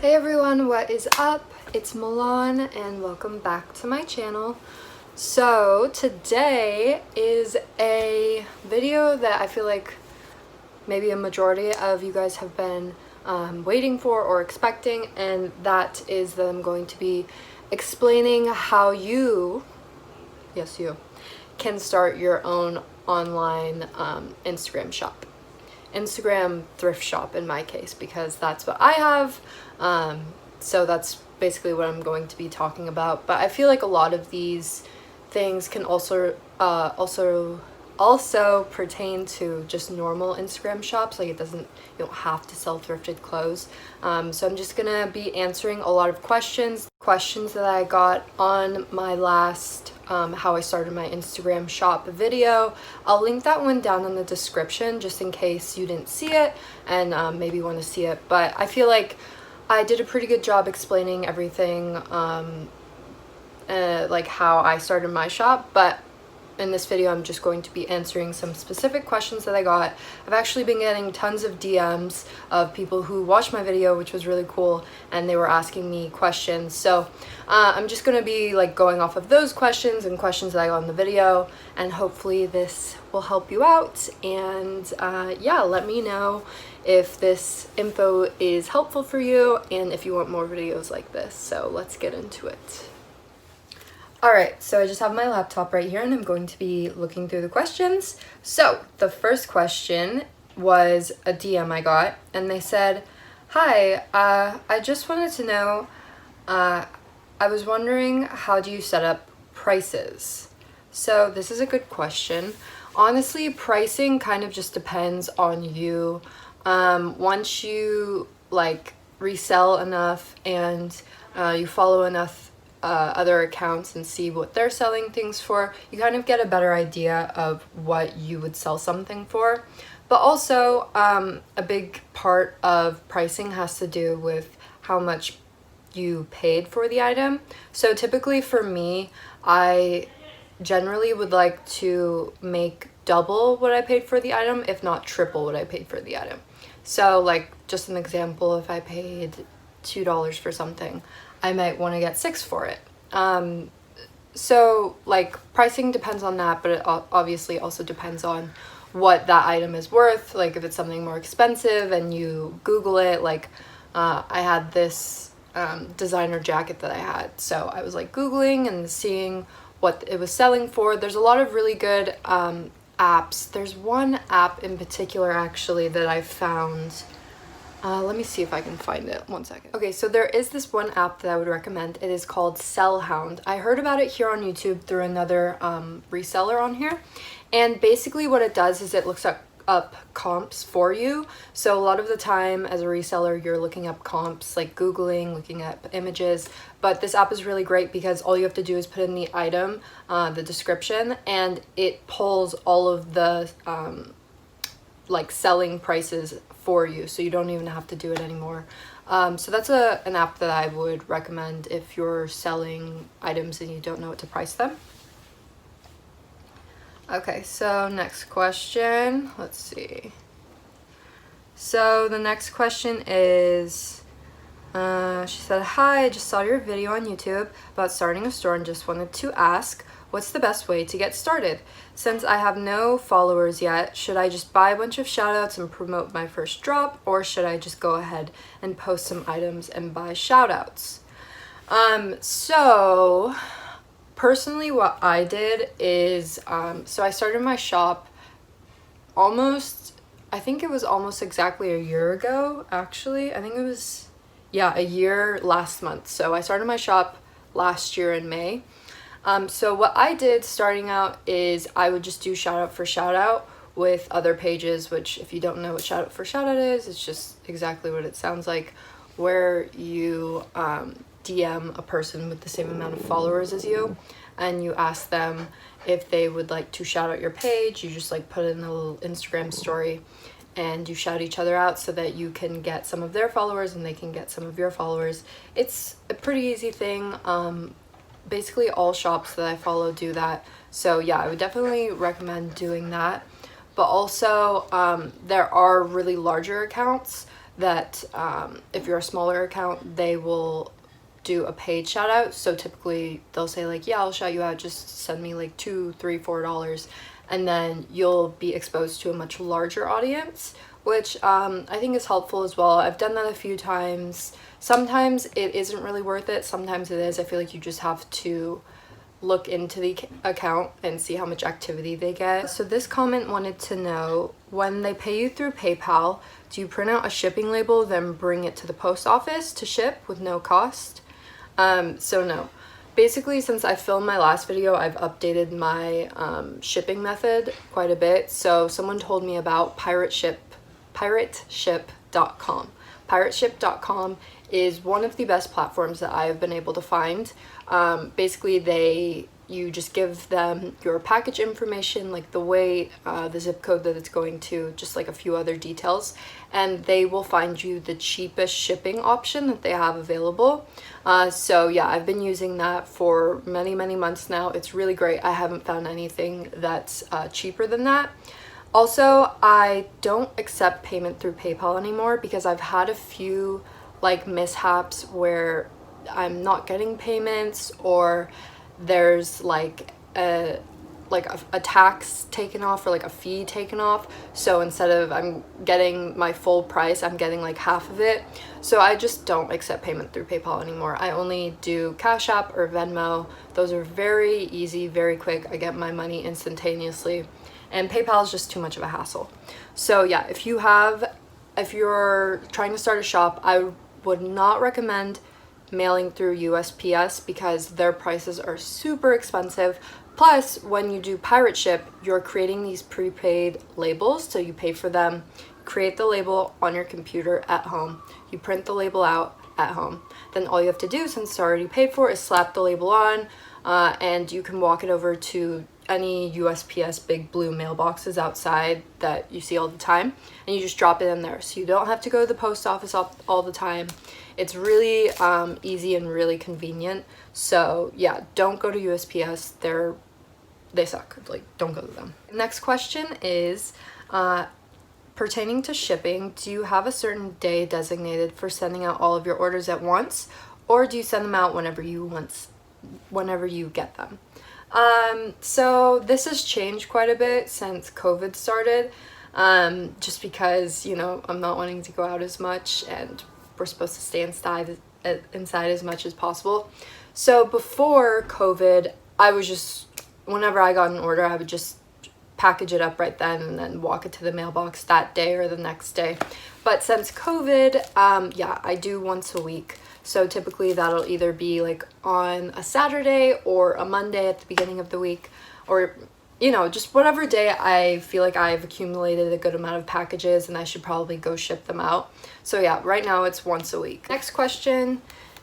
Hey everyone, what is up? It's Milan and welcome back to my channel. So today is a video that I feel like maybe a majority of you guys have been waiting for or expecting, and that is that I'm going to be explaining how you, yes you, can start your own online Instagram shop. Instagram thrift shop in my case, because that's what I have. So that's basically what I'm going to be talking about. But I feel like a lot of these things can also pertain to just normal Instagram shops. Like you don't have to sell thrifted clothes. So I'm just gonna be answering a lot of questions that I got on my last how I started my Instagram shop video. I'll link that one down in the description just in case you didn't see it and maybe want to see it. But I feel like I did a pretty good job explaining everything, like how I started my shop. But in this video, I'm just going to be answering some specific questions that I got. I've actually been getting tons of DMs of people who watched my video, which was really cool, and they were asking me questions. So I'm just going to be like going off of those questions and questions that I got in the video, and hopefully this will help you out. And yeah, let me know if this info is helpful for you and if you want more videos like this. So let's get into it. Alright, so I just have my laptop right here and I'm going to be looking through the questions. So the first question was a DM I got, and they said, "Hi, I just wanted to know, I was wondering, how do you set up prices?" So this is a good question. Honestly, pricing kind of just depends on you. Once you like resell enough and you follow enough other accounts and see what they're selling things for, you kind of get a better idea of what you would sell something for. But also a big part of pricing has to do with how much you paid for the item. So typically for me, I generally would like to make double what I paid for the item, if not triple what I paid for the item. So like just an example, if I paid $2 for something, I might want to get 6 for it. So like pricing depends on that, but it obviously also depends on what that item is worth. Like if it's something more expensive and you Google it, like I had this designer jacket that I had, so I was like Googling and seeing what it was selling for. There's a lot of really good apps. There's one app in particular actually that I found. Let me see if I can find it. One second. Okay, so there is this one app that I would recommend. It is called Sellhound. I heard about it here on YouTube through another reseller on here. And basically what it does is it looks up comps for you. So a lot of the time as a reseller, you're looking up comps, like Googling, looking up images. But this app is really great because all you have to do is put in the item, the description, and it pulls all of the like selling prices for you, so you don't even have to do it anymore. So that's an app that I would recommend if you're selling items and you don't know what to price them. Okay, so next question. Let's see. So the next question is, she said, "Hi, I just saw your video on YouTube about starting a store and just wanted to ask, what's the best way to get started? Since I have no followers yet, should I just buy a bunch of shoutouts and promote my first drop, or should I just go ahead and post some items and buy shoutouts?" So personally what I did is, so I started my shop I think it was almost exactly a year ago, actually. I think it was, yeah, a year last month. So I started my shop last year in May. So what I did starting out is I would just do shout out for shout out with other pages, which if you don't know what shout out for shout out is, it's just exactly what it sounds like, where you DM a person with the same amount of followers as you and you ask them if they would like to shout out your page. You just like put in a little Instagram story and you shout each other out so that you can get some of their followers and they can get some of your followers. It's a pretty easy thing. Basically all shops that I follow do that. So yeah, I would definitely recommend doing that. But also there are really larger accounts that if you're a smaller account, they will do a paid shout out. So typically they'll say like, yeah, I'll shout you out, just send me like $2, $3, $4, and then you'll be exposed to a much larger audience, which I think is helpful as well. I've done that a few times. Sometimes it isn't really worth it, sometimes it is. I feel like you just have to look into the account and see how much activity they get. So this comment wanted to know, when they pay you through PayPal, do you print out a shipping label then bring it to the post office to ship with no cost? So no. Basically, since I filmed my last video, I've updated my shipping method quite a bit. So someone told me about pirateship.com. Pirateship.com is one of the best platforms that I have been able to find. Basically, you just give them your package information, like the weight, the zip code that it's going to, just like a few other details, and they will find you the cheapest shipping option that they have available. So yeah, I've been using that for many months now. It's really great. I haven't found anything that's cheaper than that. Also, I don't accept payment through PayPal anymore because I've had a few like mishaps where I'm not getting payments, or there's like a tax taken off, or like a fee taken off. So instead of I'm getting my full price, I'm getting like half of it. So I just don't accept payment through PayPal anymore. I only do Cash App or Venmo. Those are very easy, very quick. I get my money instantaneously, and PayPal is just too much of a hassle. So yeah, if you're trying to start a shop, I would not recommend mailing through USPS because their prices are super expensive. Plus, when you do pirate ship, you're creating these prepaid labels, so you pay for them, create the label on your computer at home, you print the label out at home. Then all you have to do, since it's already paid for, is slap the label on, and you can walk it over to any USPS big blue mailboxes outside that you see all the time, and you just drop it in there. So you don't have to go to the post office all the time. It's really easy and really convenient. So yeah, don't go to USPS. They suck. Like, don't go to them. Next question is pertaining to shipping. Do you have a certain day designated for sending out all of your orders at once, or do you send them out whenever you get them? So this has changed quite a bit since COVID started, just because, you know, I'm not wanting to go out as much and we're supposed to stay inside as much as possible. So before COVID, I was just, whenever I got an order, I would just package it up right then and then walk it to the mailbox that day or the next day. But since COVID, yeah, I do once a week. So typically that'll either be like on a Saturday or a Monday at the beginning of the week, or, you know, just whatever day I feel like I've accumulated a good amount of packages and I should probably go ship them out. So yeah, right now it's once a week. Next question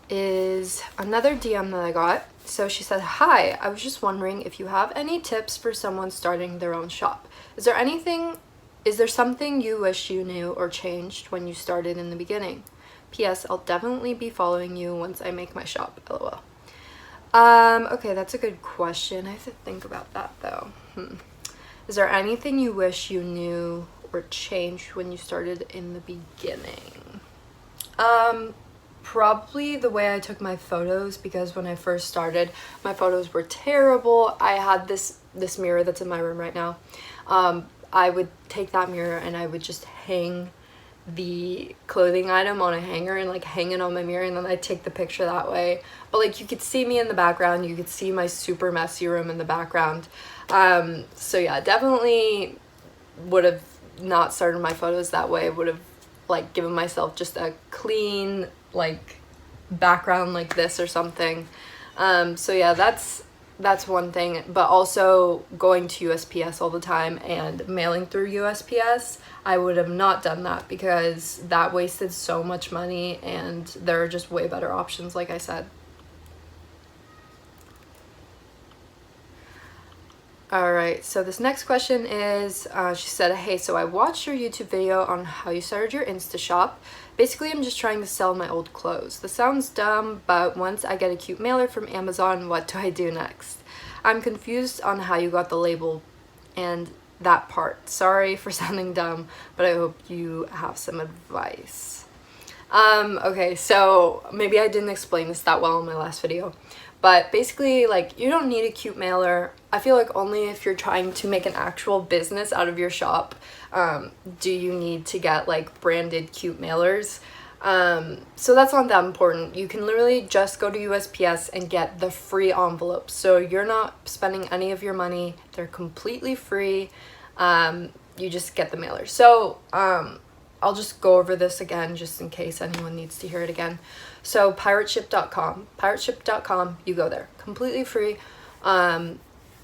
is another DM that I got. So she said, hi, I was just wondering if you have any tips for someone starting their own shop. Is there something you wish you knew or changed when you started in the beginning? P.S. I'll definitely be following you once I make my shop, lol. Okay, that's a good question. I have to think about that though. Is there anything you wish you knew or changed when you started in the beginning? Probably the way I took my photos, because when I first started, my photos were terrible. I had this mirror that's in my room right now. I would take that mirror and I would just hang the clothing item on a hanger and like hang it on my mirror, and then I'd take the picture that way. But like, you could see me in the background, you could see my super messy room in the background. So yeah, definitely would have not started my photos that way. Would have like given myself just a clean like background like this or something. So yeah, that's one thing. But also going to USPS all the time and mailing through USPS, I would have not done that because that wasted so much money, and there are just way better options, like I said. Alright, so this next question is, she said, hey, so I watched your YouTube video on how you started your Insta shop. Basically, I'm just trying to sell my old clothes. This sounds dumb, but once I get a cute mailer from Amazon, what do I do next? I'm confused on how you got the label and that part. Sorry for sounding dumb, but I hope you have some advice. Okay, so maybe I didn't explain this that well in my last video, but basically, like, you don't need a cute mailer. I feel like only if you're trying to make an actual business out of your shop do you need to get like branded cute mailers. So that's not that important. You can literally just go to USPS and get the free envelopes. So you're not spending any of your money. They're completely free. You just get the mailer. So I'll just go over this again just in case anyone needs to hear it again. So pirateship.com, you go there, completely free.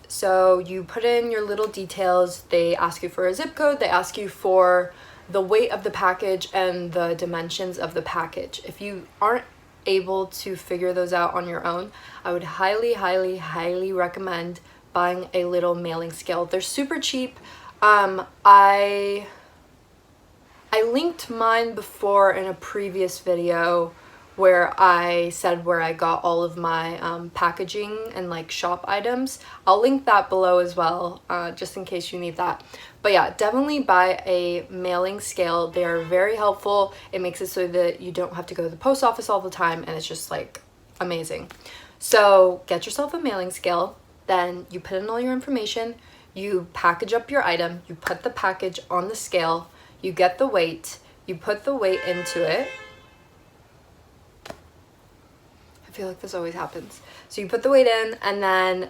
So you put in your little details. They ask you for a zip code. They ask you for the weight of the package and the dimensions of the package. If you aren't able to figure those out on your own, I would highly recommend buying a little mailing scale. They're super cheap. I linked mine before in a previous video where I said where I got all of my packaging and like shop items. I'll link that below as well, just in case you need that. But yeah, definitely buy a mailing scale. They are very helpful. It makes it so that you don't have to go to the post office all the time, and it's just like amazing. So get yourself a mailing scale, then you put in all your information, you package up your item, you put the package on the scale, you get the weight, you put the weight into it. I feel like this always happens. So you put the weight in, and then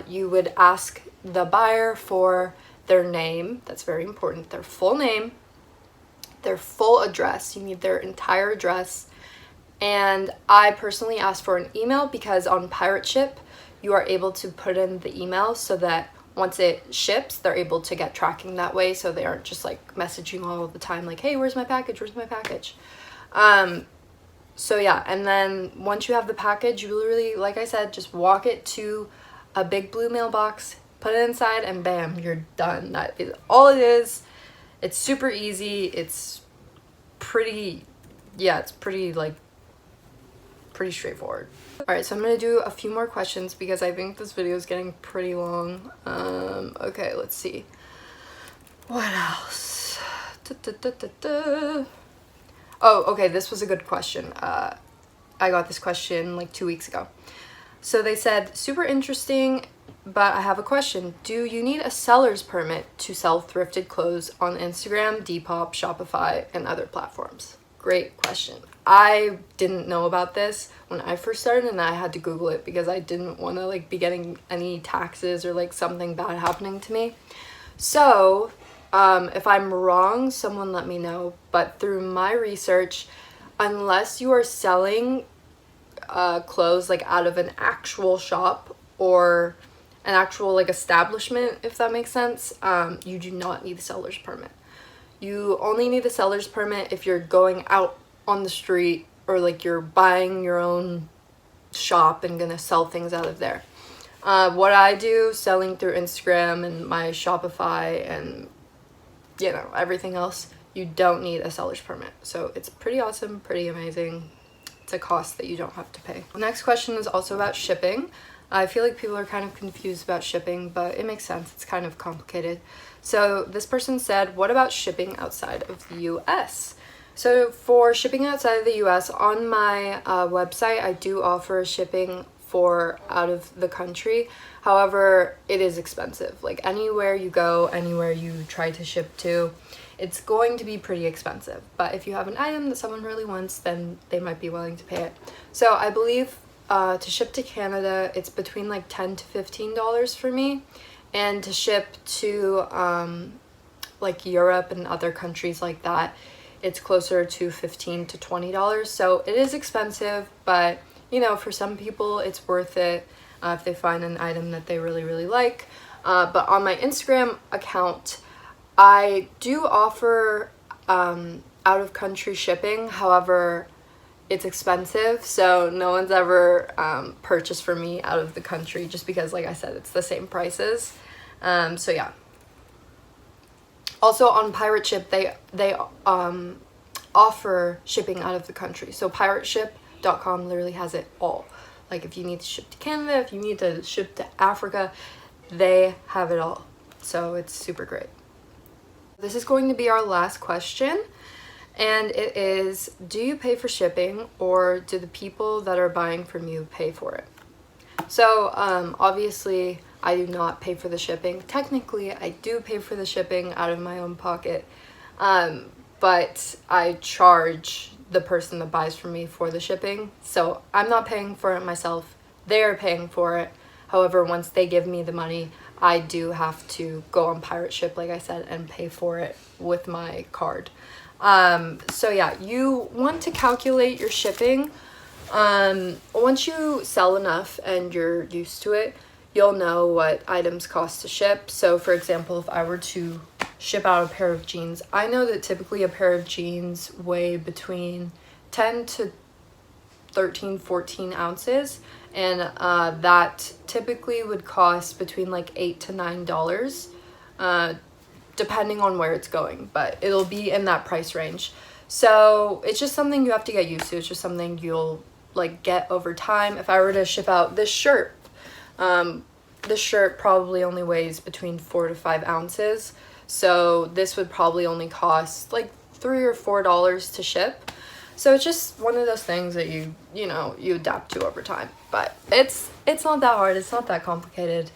you would ask the buyer for their name. That's very important. Their full name, their full address. You need their entire address. And I personally asked for an email because on Pirate Ship, you are able to put in the email so that once it ships, they're able to get tracking that way, so they aren't just like messaging all the time like, hey, where's my package? Where's my package? So yeah, and then once you have the package, you literally, like I said, just walk it to a big blue mailbox, put it inside, and bam, you're done. That is all it is. It's super easy. It's pretty, yeah, it's pretty straightforward. Alright, so I'm gonna do a few more questions because I think this video is getting pretty long. Okay, let's see. What else? Oh, okay, this was a good question. I got this question like 2 weeks ago. So they said, super interesting, but I have a question. Do you need a seller's permit to sell thrifted clothes on Instagram, Depop, Shopify, and other platforms? Great question. I didn't know about this when I first started, and I had to Google it because I didn't want to like be getting any taxes or like something bad happening to me. So if I'm wrong, someone let me know. But through my research, unless you are selling clothes like out of an actual shop or an actual like establishment, if that makes sense, you do not need a seller's permit. You only need a seller's permit if you're going out on the street or like you're buying your own shop and gonna sell things out of there. What I do, selling through Instagram and my Shopify and you know everything else, you don't need a seller's permit. So it's pretty awesome, pretty amazing. It's a cost that you don't have to pay. The next question is also about shipping. I feel like people are kind of confused about shipping, but it makes sense. It's kind of complicated. So this person said, what about shipping outside of the US? So for shipping outside of the US, on my website, I do offer shipping for out of the country. However, it is expensive. Like anywhere you go, anywhere you try to ship to, it's going to be pretty expensive. But if you have an item that someone really wants, then they might be willing to pay it. So I believe to ship to Canada, it's between like $10 to $15 for me. And to ship to like Europe and other countries like that, it's closer to $15 to $20. So it is expensive, but you know, for some people it's worth it if they find an item that they really like. But on my Instagram account, I do offer out-of-country shipping. However, it's expensive, so no one's ever purchased for me out of the country just because, like I said, it's the same prices. So yeah. Also on Pirate Ship, they offer shipping out of the country. So pirateship.com literally has it all. Like if you need to ship to Canada, if you need to ship to Africa, they have it all. So it's super great. This is going to be our last question. And it is, do you pay for shipping, or do the people that are buying from you pay for it? So obviously I do not pay for the shipping. Technically I do pay for the shipping out of my own pocket, but I charge the person that buys from me for the shipping. So I'm not paying for it myself, they're paying for it. However, once they give me the money, I do have to go on pirate ship, like I said, and pay for it with my card. So yeah, you want to calculate your shipping. Once you sell enough and you're used to it, you'll know what items cost to ship. So for example, if I were to ship out a pair of jeans, I know that typically a pair of jeans weigh between 10 to 13, 14 ounces, and that typically would cost between like $8 to $9, depending on where it's going, but it'll be in that price range. So it's just something you have to get used to. It's just something you'll like get over time. If I were to ship out this shirt probably only weighs between 4 to 5 ounces, so this would probably only cost like $3 or $4 to ship. So it's just one of those things that you adapt to over time. But it's not that hard, it's not that complicated.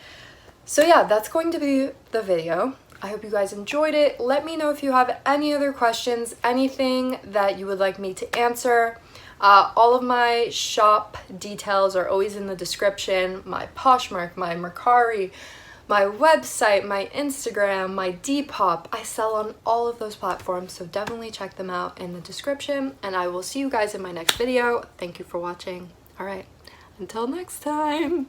So yeah, that's going to be the video. I hope you guys enjoyed it. Let me know if you have any other questions, anything that you would like me to answer. All of my shop details are always in the description. My Poshmark, my Mercari, my website, my Instagram, my Depop. I sell on all of those platforms, so definitely check them out in the description. And I will see you guys in my next video. Thank you for watching. All right, until next time.